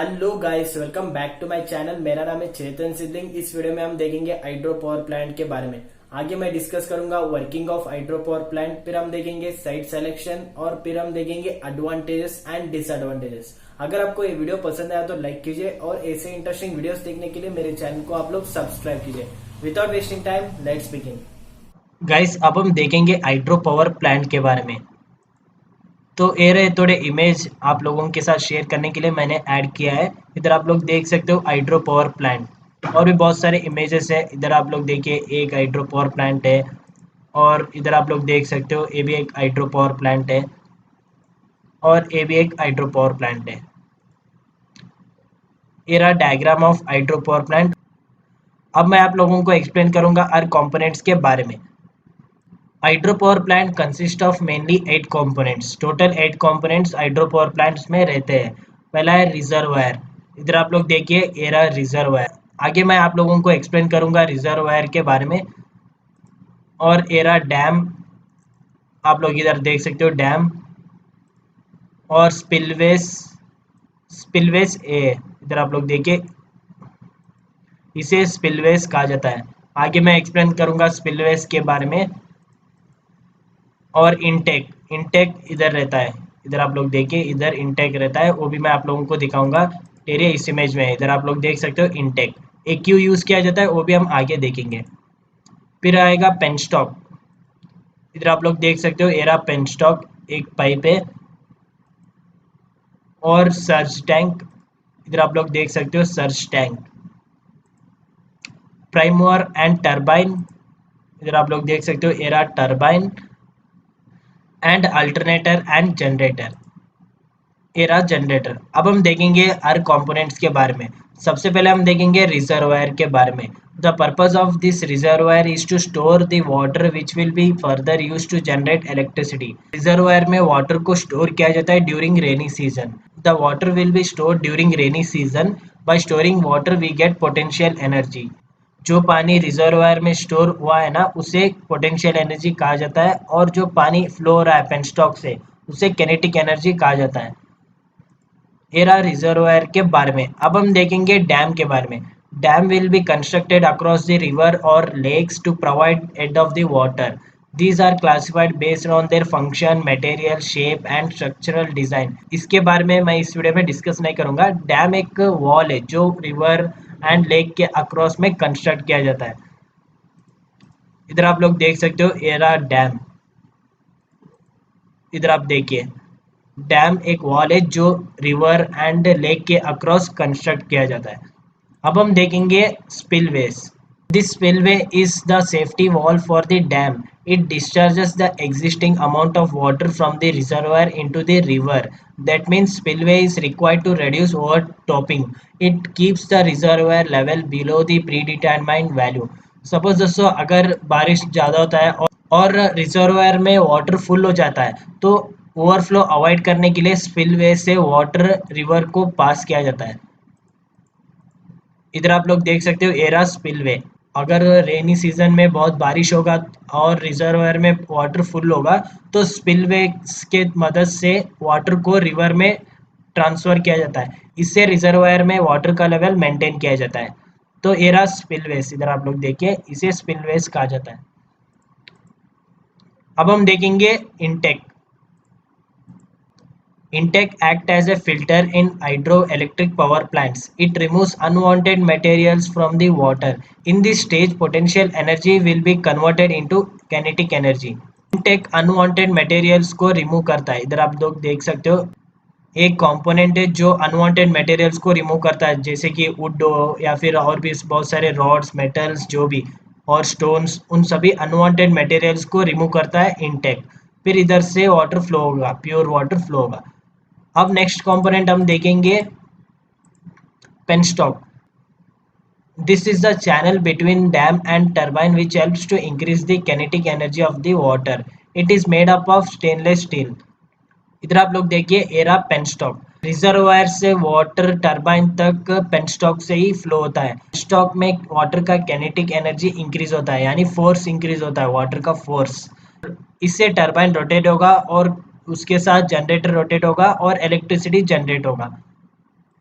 Hello guys, welcome back to my channel. मेरा नाम है चेतन सिद्धिंग। इस वीडियो में हम देखेंगे हाइड्रो पावर प्लांट के बारे में। आगे मैं डिस्कस करूंगा working of hydro power plant, फिर हम देखेंगे साइट सिलेक्शन और फिर हम देखेंगे एडवांटेजेस एंड डिसएडवांटेजेस। अगर आपको ये वीडियो पसंद आया तो लाइक कीजिए और ऐसे इंटरेस्टिंग वीडियोस देखने के लिए मेरे चैनल को आप लोग सब्सक्राइब कीजिए। Without wasting time, let's begin. Guys अब हम देखेंगे हाइड्रो पावर प्लांट के बारे में। तो ये रहे थोड़े इमेज आप लोगों के साथ शेयर करने के लिए मैंने ऐड किया है। इधर आप लोग देख सकते हो हाइड्रो पावर प्लांट और भी बहुत सारे इमेजेस है। इधर आप लोग देखिए एक हाइड्रो पावर प्लांट है और इधर आप लोग देख सकते हो ये भी एक हाइड्रो पावर प्लांट है और ये भी एक हाइड्रो पावर प्लांट है। ये रहा diagram of hydro power plant. अब मैं आप लोगों को एक्सप्लेन करूंगा हर कंपोनेंट्स के बारे में। Hydro power plant consist of mainly 8 components. Total 8 components hydro power plants में रहते हैं। पहला है रिजर्वायर। इधर आप लोग देखिए ये रहा रिजर्वायर। आगे मैं आप लोगों को एक्सप्लेन करूंगा रिजर्वायर के बारे में। और ये रहा डैम। आप लोग इधर देख सकते हो डैम और स्पिलवेस। स्पिलवेस ए इधर आप लोग देखिए इसे स्पिलवेस कहा जाता है। आगे मैं एक्सप्लेन करूंगा स्पिलवेस के बारे में। और इनटेक इनटेक इधर रहता है। इधर आप लोग देखिए इधर इनटेक रहता है, वो भी मैं आप लोगों को दिखाऊंगा। तेरे इस इमेज में इधर आप लोग देख सकते हो इनटेक एक क्यों यूज़ किया जाता है वो भी हम आगे देखेंगे। फिर आएगा पेन स्टॉक। इधर आप लोग देख सकते हो एरा पेन स्टॉक एक पाइप है। और सर्च टैंक इधर आप लोग देख सकते हो search tank. Primer and turbine इधर आप लोग देख सकते हो era turbine. And alternator and generator era generator. अब हम देखेंगे हर कंपोनेंट्स के बारे में। सबसे पहले हम देखेंगे रिजर्वायर के बारे में। The purpose of this reservoir is to store the water which will be further use to generate electricity. Reservoir में वाटर को स्टोर किया जाता है during rainy season. The water will be store during rainy season. By storing water we get potential energy. जो पानी reservoir में store हुआ है ना उसे पोटेंशियल एनर्जी कहा जाता है, और जो पानी फ्लो हो रहा है पेनस्टॉक से उसे किनेटिक एनर्जी कहा जाता है। ये रहा रिजर्वायर के बारे में। अब हम देखेंगे डैम के बारे में। Dam will be constructed across the river और lakes to provide head of the water. These are classified based on their function, material, shape and structural design. इसके बारे में मैं इस वीडियो में डिस्कस नहीं करूंगा। डैम एक वॉल है जो रिवर एंड लेक के अक्रॉस में कंस्ट्रक्ट किया जाता है। इधर आप लोग देख सकते हो ये रहा डैम। इधर आप देखिए डैम एक वॉल है जो रिवर एंड लेक के अक्रॉस कंस्ट्रक्ट किया जाता है। अब हम देखेंगे spillways. This spillway is the safety wall for the dam. It discharges the existing amount of water from the reservoir into the river. That means spillway is required to reduce overtopping. It keeps the reservoir level below the predetermined value. Suppose दोस्तों अगर बारिश ज़्यादा होता है और reservoir में water full हो जाता है तो ओवरफ्लो अवॉइड करने के लिए स्पिलवे से वाटर रिवर को पास किया जाता है। इधर आप लोग देख सकते हो एरा स्पिलवे। अगर रेनी सीजन में बहुत बारिश होगा और रिजर्वायर में वाटर फुल होगा तो स्पिलवे के मदद से वाटर को रिवर में ट्रांसफर किया जाता है। इससे रिजर्वायर में वाटर का लेवल मेंटेन किया जाता है। तो एरा स्पिलवेस इधर आप लोग देखिए इसे स्पिलवेस कहा जाता है। अब हम देखेंगे intake. Intake act as a filter in hydroelectric power plants. It removes unwanted materials from the water. In this stage, potential energy will be converted into kinetic energy. Intake unwanted materials को remove करता है। इधर आप लोग देख सकते हो एक कंपोनेंट है जो अनवांटेड मटेरियल्स को रिमूव करता है, जैसे कि वुड हो या फिर और भी बहुत सारे रॉड्स मेटल्स जो भी और स्टोन्स, उन सभी अनवांटेड मटेरियल्स को रिमूव करता है इनटेक। फिर इधर से वाटर फ्लो होगा, प्योर वाटर फ्लो होगा। अब नेक्स्ट कंपोनेंट हम देखेंगे penstock. This is the channel between dam and turbine which helps to increase the kinetic energy of the water. It is made up of stainless steel. इधर आप लोग देखिए एरा penstock. Reservoir से वाटर टर्बाइन तक penstock से ही flow होता है। पेनस्टॉक में वाटर का kinetic एनर्जी इंक्रीज होता है, यानी फोर्स इंक्रीज होता है, वाटर का फोर्स। इससे टर्बाइन रोटेट होगा और उसके साथ जनरेटर रोटेट होगा और इलेक्ट्रिसिटी जनरेट होगा।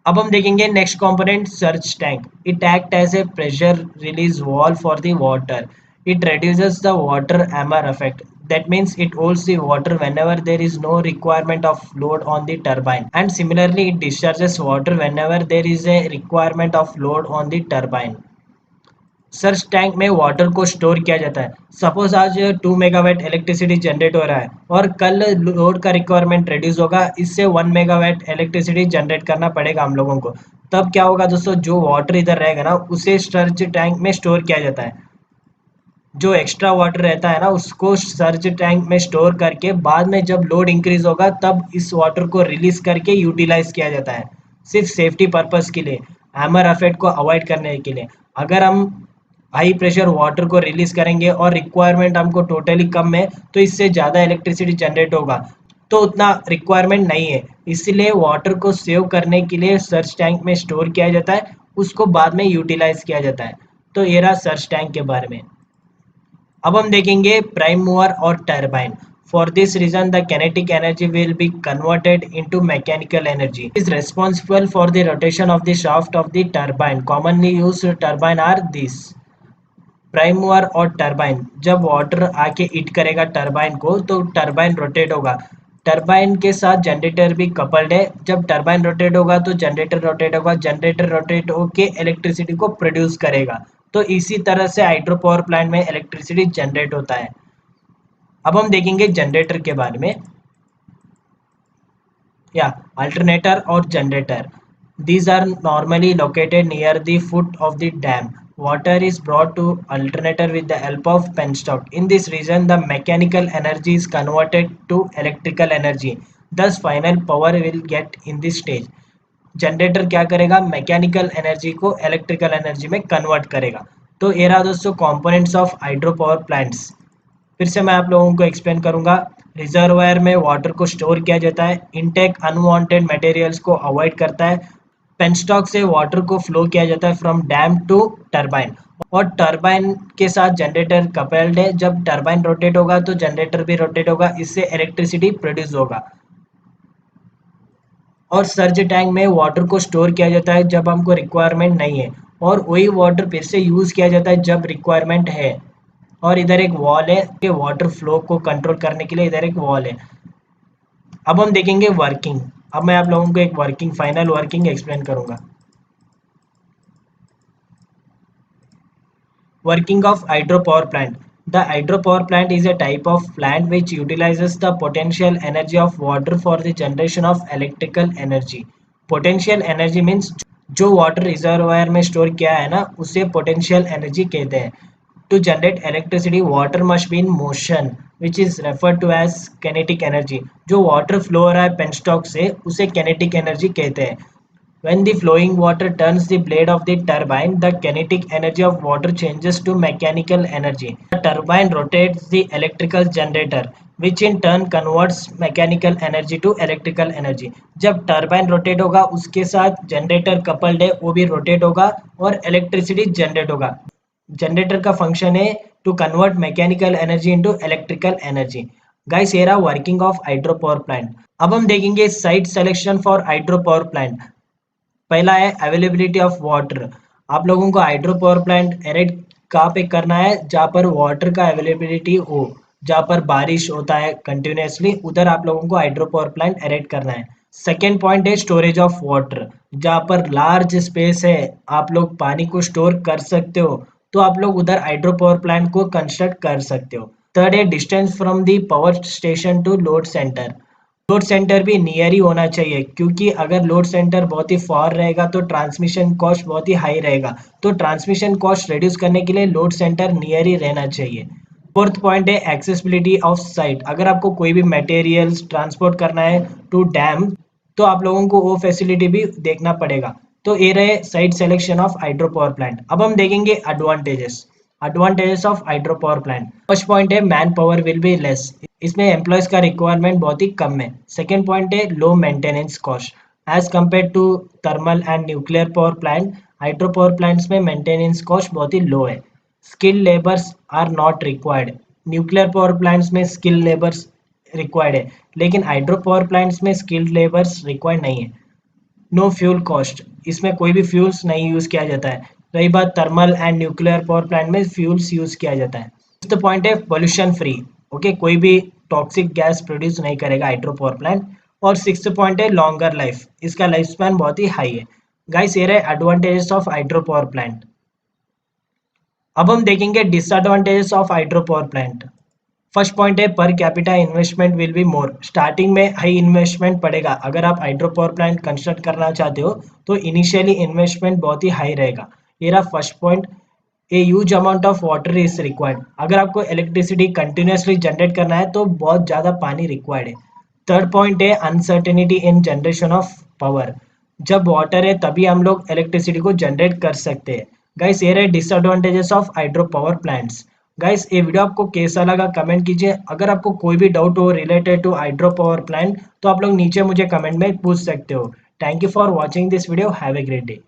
अब हम देखेंगे next component surge tank. It act as a pressure release wall for the water. It reduces the water hammer effect. That means it holds the water whenever there is no requirement of load on the turbine. And similarly, it discharges water whenever there is a requirement of load on the turbine. Search tank में water को store किया जाता है. Suppose आज 2 megawatt electricity generate हो रहा है और कल लोड का रिक्वायरमेंट रिड्यूस होगा, इससे 1 मेगावाट इलेक्ट्रिसिटी जनरेट करना पड़ेगा हम लोगों को. तब क्या होगा दोस्तों, जो वाटर इधर रहेगा ना उसे सर्च टैंक में स्टोर किया जाता है. जो एक्स्ट्रा वाटर रहता है ना उसको सर्ज टैंक में स्टोर करके बाद में जब लोड इंक्रीज होगा तब इस वाटर को रिलीज करके यूटिलाइज किया जाता है, सिर्फ सेफ्टी पर्पस के लिए, हैमर इफेक्ट को अवॉइड करने के लिए. अगर हम हाई प्रेशर वाटर को रिलीज करेंगे और रिक्वायरमेंट हमको टोटली कम है तो इससे ज़्यादा इलेक्ट्रिसिटी जनरेट होगा, तो उतना रिक्वायरमेंट नहीं है. इसलिए वाटर को सेव करने के लिए सर्च टैंक में स्टोर किया जाता है, उसको बाद में यूटिलाइज किया जाता है. तो ये रहा सर्च टैंक के बारे में. अब हम देखेंगे प्राइम मूवर और turbine. For this reason, the kinetic energy will be converted into mechanical energy. It is responsible for the rotation of the shaft of the turbine. Commonly used turbine are these. Prime mover और turbine. जब water आके hit करेगा turbine को तो turbine rotate होगा. Turbine के साथ generator भी कपल्ड है. जब टर्बाइन रोटेट होगा तो जनरेटर रोटेट होगा. जनरेटर रोटेट होके इलेक्ट्रिसिटी को प्रोड्यूस करेगा. तो इसी तरह से हाइड्रो पावर प्लांट में इलेक्ट्रिसिटी जनरेट होता है. अब हम देखेंगे जनरेटर के बारे में. या अल्टरनेटर और generator. These are normally located near the foot of the dam. Water is brought to alternator with the help of penstock. In this region, the mechanical energy is converted to electrical energy. Thus, final power will get in this stage. Generator क्या करेगा, mechanical energy को electrical energy में convert करेगा. तो ये रहा दोस्तों components of hydro power plants. फिर से मैं आप लोगों को एक्सप्लेन करूंगा. रिजर्वायर में वाटर को स्टोर किया जाता है. इनटेक अनवांटेड मटेरियल्स को अवॉइड करता है. पेनस्टॉक से वाटर को फ्लो किया जाता है फ्रॉम डैम टू टरबाइन. और टरबाइन के साथ जनरेटर कपल्ड है. जब टरबाइन रोटेट होगा तो जनरेटर भी रोटेट होगा, इससे इलेक्ट्रिसिटी प्रोड्यूस होगा. और सर्ज टैंक में वाटर को स्टोर किया जाता है जब हमको रिक्वायरमेंट नहीं है, और वही वाटर फिर से यूज़ किया जाता है जब रिक्वायरमेंट है. और इधर एक वॉल है कि वाटर फ्लो को कंट्रोल करने के लिए इधर एक वॉल है. अब हम देखेंगे वर्किंग. अब मैं आप लोगों को एक वर्किंग फाइनल वर्किंग एक्सप्लेन करूंगा. Working of hydropower plant. The hydropower plant is a type of plant which utilizes the potential energy of water for the generation of electrical energy. Potential energy means जो water reservoir में store किया है ना उसे potential energy कहते हैं. To generate electricity, water must be in motion, which is referred to as kinetic energy. जो water flow हो रहा है पेनस्टॉक से उसे kinetic energy कहते हैं. When the flowing water turns the blade of the turbine, the kinetic energy of water changes to mechanical energy. The turbine rotates the electrical generator, which in turn converts mechanical energy to electrical energy. जब turbine rotate होगा उसके साथ generator coupled है, वो भी rotate होगा और electricity generate होगा. जनरेटर का फंक्शन है to convert mechanical energy into electrical energy. Guys ये रहा working of hydro power plant. अब हम देखेंगे site selection for hydro power plant. पहला है अवेलेबिलिटी ऑफ वाटर. आप लोगों को हाइड्रो पावर प्लांट एरेक्ट कहाँ पे करना है, जहाँ पर वाटर का अवेलेबिलिटी हो, जहाँ पर बारिश होता है कंटिन्यूसली, उधर आप लोगों को हाइड्रो पावर प्लांट एरेक्ट करना है. सेकेंड पॉइंट है स्टोरेज ऑफ वाटर. जहाँ पर लार्ज स्पेस है, आप लोग पानी को स्टोर कर सकते हो, तो आप लोग उधर हाइड्रो पावर प्लांट को कंस्ट्रक्ट कर सकते हो. थर्ड है distance from the power station to load center. Load center भी नियर ही होना चाहिए, क्योंकि अगर लोड सेंटर बहुत ही फार रहेगा तो ट्रांसमिशन कॉस्ट बहुत ही हाई रहेगा. तो ट्रांसमिशन कॉस्ट रिड्यूस करने के लिए लोड सेंटर नियर ही रहना चाहिए. फोर्थ पॉइंट है एक्सेसिबिलिटी ऑफ साइट. अगर आपको कोई भी मटेरियल्स ट्रांसपोर्ट करना है टू डैम तो आप लोगों को वो फैसिलिटी भी देखना पड़ेगा. तो ये रहे site selection of hydro power plant. अब हम देखेंगे advantages of hydro power plant. First point है man power will be less. इसमें एम्प्लॉयज का रिक्वायरमेंट बहुत ही कम है. सेकेंड पॉइंट है low maintenance cost as compare to thermal and nuclear power plant. Hydro power plants में मेंटेनेंस कॉस्ट बहुत ही लो है. Skilled labours are not required. Nuclear power plants में स्किल्ड लेबर्स रिक्वायर्ड है, लेकिन हाइड्रो पावर प्लांट्स में skilled labours required नहीं है. नो फ्यूल कॉस्ट, इसमें कोई भी फ्यूल्स नहीं यूज किया जाता है। रही बात thermal and nuclear power plant में फ्यूल्स यूज किया जाता है। फिफ्थ पॉइंट है पोल्यूशन फ्री, ओके, कोई भी टॉक्सिक गैस प्रोड्यूस नहीं करेगा हाइड्रो पावर प्लांट। और सिक्स्थ पॉइंट है लॉन्गर लाइफ, इसका लाइफ स्पैन बहुत ही हाई है। गाइस ये रहे advantages of hydro power plant. अब हम देखेंगे disadvantages of hydro power plant. First point है per capita investment will be more, starting में हाई इन्वेस्टमेंट पड़ेगा। अगर आप हाइड्रो पावर प्लांट कंस्ट्रक्ट करना चाहते हो तो इनिशियली इन्वेस्टमेंट बहुत ही हाई रहेगा। ये रहा first point. A huge amount of water is required, अगर आपको इलेक्ट्रिसिटी कंटिन्यूसली जनरेट करना है तो बहुत ज़्यादा पानी रिक्वायर्ड है। थर्ड पॉइंट है uncertainty in generation of power, जब वाटर है तभी हम लोग इलेक्ट्रिसिटी को जनरेट कर सकते हैं। गाइस ये रहे disadvantages of hydro power plants. Guys ये वीडियो आपको कैसा लगा कमेंट कीजिए। अगर आपको कोई भी डाउट हो related to hydro power plant तो आप लोग नीचे मुझे कमेंट में पूछ सकते हो। Thank you for watching this video, have a great day.